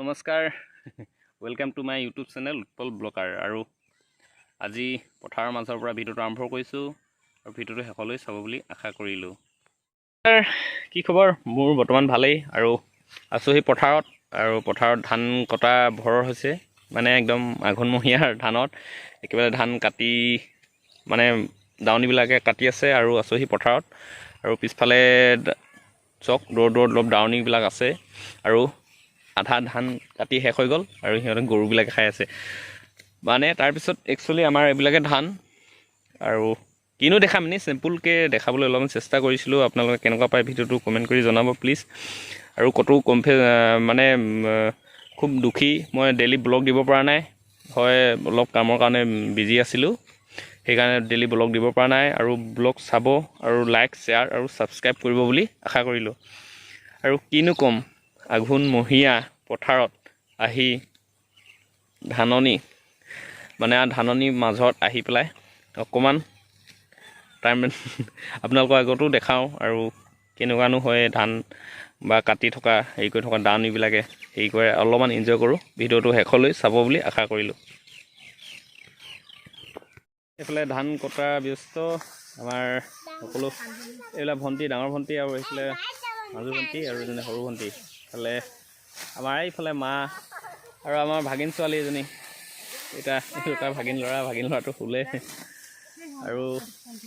নমস্কাৰ welcome to my YouTube channel Utpal blogger আৰু আজি পথাৰৰ মাজৰ পৰা ভিডিঅ'টো আৰম্ভ কৰিছোঁ আৰু ভিডিঅ'টো শেষলৈ চাব বুলি আশা কৰিলোঁ। কি খবৰ? মোৰ বৰ্তমান ভালেই আৰু আছোঁ সেই পথাৰত আৰু পথাৰত ধান কটা ভৰ হৈছে মানে একদম আঘোণমহীয়াৰ ধানত একেবাৰে ধান কাটি মানে দাৱনীবিলাকে কাটি আছে আৰু আছোঁ সেই পথাৰত আৰু পিছফালে চক দূৰত অলপ দাৱনীবিলাক আছে আৰু আধা ধান কাটি শেষ হৈ গ'ল আৰু সিহঁতে গৰুবিলাকে খাই আছে মানে তাৰপিছত একচুৱেলি আমাৰ এইবিলাকে ধান আৰু কিনো দেখাম এনেই চিম্পুলকৈ দেখাবলৈ অলপমান চেষ্টা কৰিছিলোঁ। আপোনালোকে কেনেকুৱা পায় ভিডিঅ'টো কমেণ্ট কৰি জনাব প্লিজ। আৰু ক'তো মানে খুব দুখী, মই ডেইলি ব্লগ দিব পৰা নাই, হয় অলপ কামৰ কাৰণে বিজি আছিলোঁ, সেইকাৰণে ডেইলি ব্লগ দিব পৰা নাই। আৰু ব্লগ চাব আৰু লাইক শ্বেয়াৰ আৰু ছাবস্ক্ৰাইব কৰিব বুলি আশা কৰিলোঁ। আৰু কিনো ক'ম, আঘোণমহীয়া পথাৰত আহি ধাননিৰ মাজত আহি পেলাই অকণমান টাইম আপোনালোকৰ আগতো দেখাওঁ আৰু কেনেকুৱানো হয় ধান বা কাটি থকা হেৰি কৰি থকা দাৱনীবিলাকে হেৰি কৰে, অলপমান এনজয় কৰোঁ। ভিডিঅ'টো শেষলৈ চাব বুলি আশা কৰিলোঁ। এইফালে ধান কটা ব্যস্ত আমাৰ সকলো এইবিলাক ভণ্টি, ডাঙৰ ভণ্টি আৰু এইফালে মাজু ভণ্টি আৰু এজনী সৰু ভণ্টি, এইফালে আমাৰ এইফালে মা আৰু আমাৰ ভাগিন ছোৱালী এজনী, এটা ভাগিন ল'ৰাটো শুলে আৰু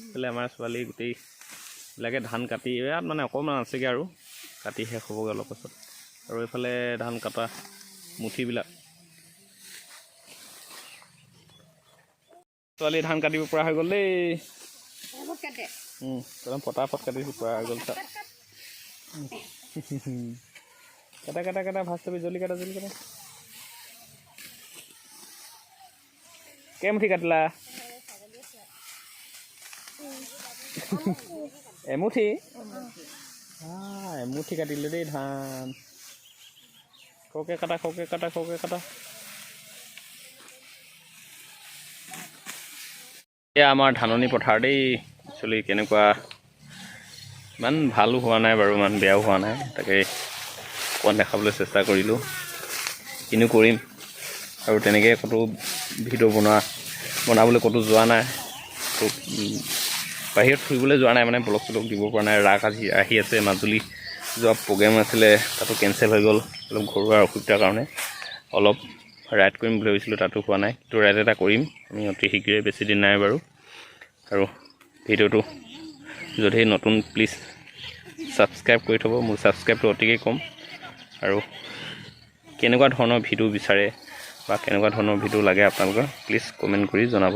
এইফালে আমাৰ ছোৱালী গোটেইবিলাকে ধান কাটি ইয়াত মানে অকণমান আছেগৈ আৰু কাটি শেষ হ'বগৈ অলপ পাছত। আৰু এইফালে ধান কটা মুঠিবিলাক ছোৱালী ধান কাটিব পৰা হৈ গ'ল দেই, একদম পটাপট কাটিব পৰা হৈ গ'ল। কাটা ভাজ চাবি, জলদি কাটা। কেইমুঠি কাটিলা? এমুঠি কাটিলোঁ দেই ধান। খৰকৈ কাটা। এয়া আমাৰ ধাননি পথাৰ দেই। একচুৱেলি কেনেকুৱা, ইমান ভালো হোৱা নাই বাৰু, ইমান বেয়াও হোৱা নাই, তাকে অকণমান দেখাবলৈ চেষ্টা কৰিলোঁ, কিনো কৰিম। আৰু তেনেকৈ ক'তো ভিডিঅ' বনাবলৈ ক'তো যোৱা নাই, বাহিৰত ফুৰিবলৈ যোৱা নাই, মানে ব্লগ চলগ দিব পৰা নাই। ৰাস আহি আছে, মাজুলী যোৱা প্ৰগ্ৰেম আছিলে, তাতো কেঞ্চেল হৈ গ'ল অলপ ঘৰুৱা অসুবিধাৰ কাৰণে। অলপ ৰাইড কৰিম বুলি ভাবিছিলোঁ, তাতো হোৱা নাই, তো ৰাইড এটা কৰিম আমি অতি শীঘ্ৰেই, বেছি দিন নাই বাৰু। আৰু ভিডিঅ'টো যদি নতুন প্লিজ ছাবস্ক্ৰাইব কৰি থ'ব, মোৰ ছাবস্ক্ৰাইবটো অতিকৈ কম। আৰু কেনেকুৱা ধৰণৰ ভিডিঅ' বিচাৰে বা কেনেকুৱা ধৰণৰ ভিডিঅ' লাগে আপোনালোকে প্লিজ কমেণ্ট কৰি জনাব।